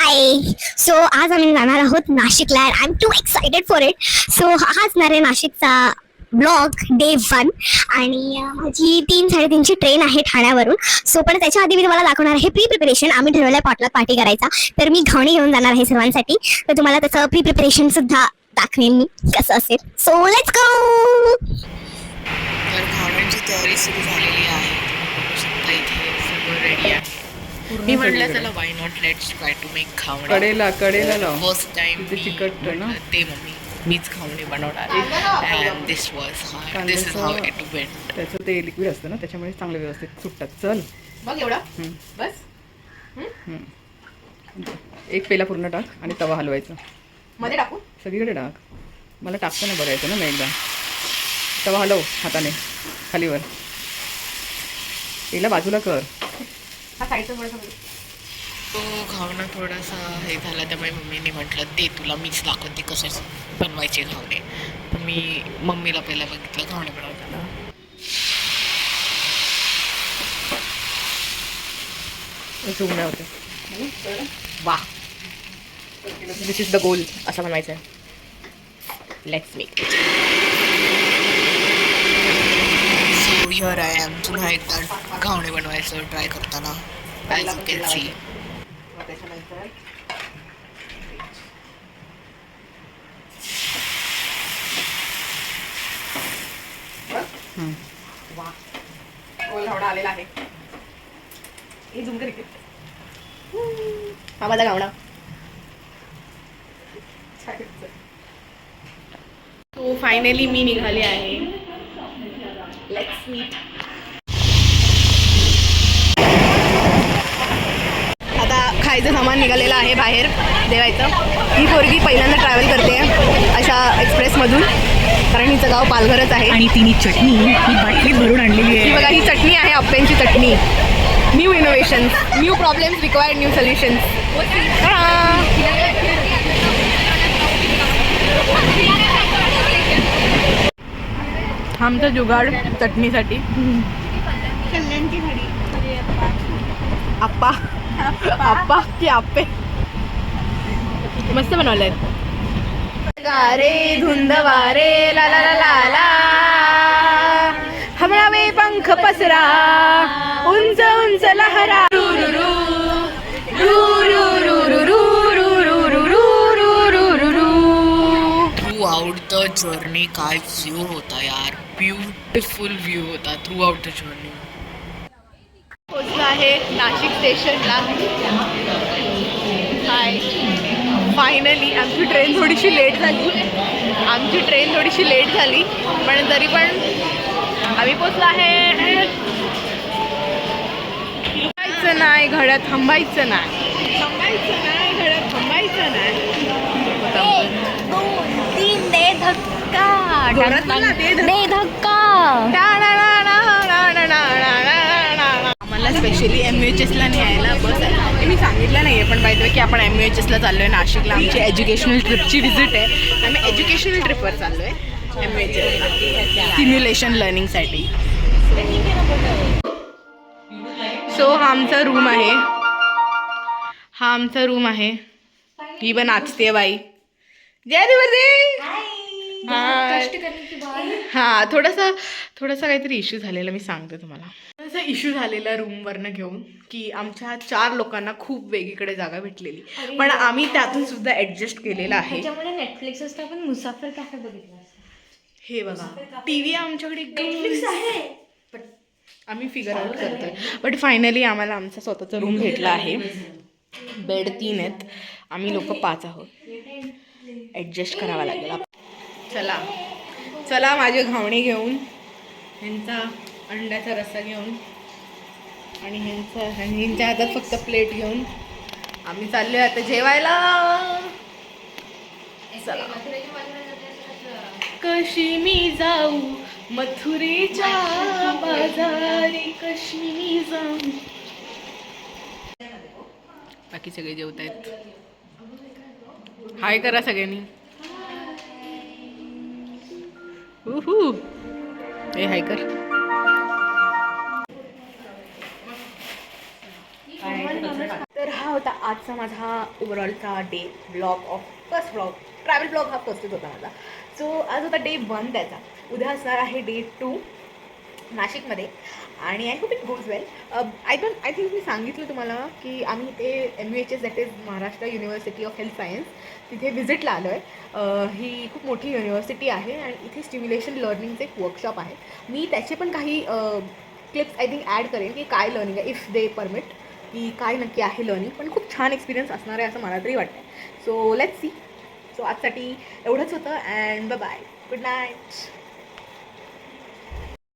हाय. So आज आम्ही जाणार आहोत नाशिकला. I am too excited for it. So हा असणार आहे नाशिकचा ब्लॉग डे 1 आणि माझी 3-3:30ची ट्रेन आहे ठाण्यावरून. सो पण त्याच्या आधी मी तुम्हाला दाखवणार आहे प्री प्रिपरेशन. आम्ही ठरवलंय पॉटलक पार्टी करायचा, तर मी घावणी घेऊन जाणार आहे सर्वांसाठी. तर तुम्हाला त्याचं प्री प्रिपरेशन सुद्धा दाखवेन मी कसं असेल. So let's go. तर घावण्यांची तयारी सुरू झालेली आहे. शकता इथे सगळं रेडी आहे. मी म्हटलं चला why not let's try to make घावणे. कडेला लाव. फर्स्ट टाइम चिकट ना ते मम्मी मीच घावणे बनवणार and this was hard. This is how it went. त्याचं ते लिक्विड असतं ना, त्याच्यामुळे चांगलं व्यवस्थित सुटतात. चल बघ एवढा बस. एक पेला पूर्ण टाक आणि तवा हलवायचा. मध्ये टाकू सगळीकडे टाक. मला टाकताना बरं यायचं ना. मग एकदा तवा हलव हाताने खालीवर. पहिला बाजूला कर. हा साईडचा थोडासा तो घावणा थोडासा हे झाला, त्यामुळे मम्मीने म्हटलं दे तुला मीच दाखवते कसे बनवायचे घावणे. तर मी मम्मीला पहिला बघितलं घावणे बनवताना. झुमण्या होत्या. वा दिस इज द गोल असं बनवायचं आहे. Let's make it. So here I am पुन्हा एकदा घावणे बनवायचं ट्राय करताना. As you can see. वा गोल घावणा आलेला आहे. हे झुम कर. हा माझा घावणा. तो फायनली मी निघाले आहे. Let's meet. आता खायचं सामान निघालेलं आहे बाहेर देवायचं. ही पोरगी पहिल्यांदा ट्रॅव्हल करते अशा एक्सप्रेसमधून, कारण हिचं गाव पालघरच आहे. आणि तिने चटणी ही बाटलीत भरून आणलेली ही बघा, ही चटणी आहे आप्यांची चटणी. New innovations, new problems required new solutions. आमचं जुगाड चटणीसाठी. आप्पा आप्पा की आप्पे मस्त बनवलंय. गारे धुंद वारे ला ला ला ला ला, हमरावे पंख पसरा, उंच उंच लहरा. थ्रू आउट द जर्नी काय व्ह्यू होता यार. ब्युटिफुल व्ह्यू होता थ्रू आउट द जर्नी. पोचलो आहे नाशिक स्टेशनला. हाय. फायनली आमची ट्रेन थोडीशी लेट झाली. पण तरी पण आम्ही पोचलो आहे. थांबायचं नाही घड्यात, थांबायचं नाही. दे धक्का दे धक्का. आम्हाला स्पेशली MUHSला न्यायला बस आहे. मी सांगितलं नाही आहे, पण पाहिजे की आपण MUHSला चाललो आहे नाशिकला. आमची एज्युकेशनल ट्रिपची व्हिजिट आहे. आम्ही एज्युकेशनल ट्रिपवर चाललो आहे MUHSला सिम्युलेशन लर्निंगसाठी. सो हा आमचा रूम आहे. ही पण नाचते बाई. जय दिवसे. हां थोडासा काहीतरी इश्यू झालेला, मी सांगते तुम्हाला. थोडासा इश्यू झालेला रूमवरनं घेऊन, की आमच्या 4 लोकांना खूप वेगळीकडे जागा भेटलेली, पण आम्ही त्यातून सुद्धा ॲडजस्ट केलेलं आहे. त्याच्यामुळे नेटफ्लिक्स असतं, आपण मुसाफर कॅफे बघितलं. हे बघा TV आमच्याकडे नेटफ्लिक्स आहे, आम्ही फिगर आउट करतोय. बट फायनली आम्हाला आमचा स्वतःचा रूम भेटला आहे. बेड 3 आहेत, आम्ही लोक 5 आहोत. ॲडजस्ट करावा लागेल. चला माझे घावणे घेऊन, ह्यांचा अंड्याचा रस्सा घेऊन आणि ह्यांच्या हातात फक्त प्लेट घेऊन आम्ही चाललोय आता जेवायला. चला. कशी मी जाऊ मथुरेच्या बाजारी, कशी मी जाऊ. बाकी सगळे जेवत आहेत. हाय करा सगळ्यांनी. हे हाय कर. तर हा आता आजचा माझा ओव्हरऑलचा day blog of first blog travel blog हा फर्स्टच होता माझा. सो आज होता डे 1 त्याचा. उद्या असणार आहे डे 2 नाशिकमध्ये आणि I hope it goes well. I think मी सांगितलं तुम्हाला की आम्ही इथे MUHS that is Maharashtra university of health science तिथे व्हिजिटला आलो आहे. ही खूप मोठी युनिव्हर्सिटी आहे आणि इथे स्टिम्युलेशन लर्निंगचं एक वर्कशॉप आहे. मी त्याचे पण काही क्लिप्स आय थिंक ॲड करेन की काय लर्निंग आहे इफ दे परमिट, की काय नक्की आहे लर्निंग. पण खूप छान एक्सपिरियन्स असणार आहे असं मला तरी वाटतं. So let's see. सो आजसाठी एवढंच होतं अँड बाय, गुड नाईट.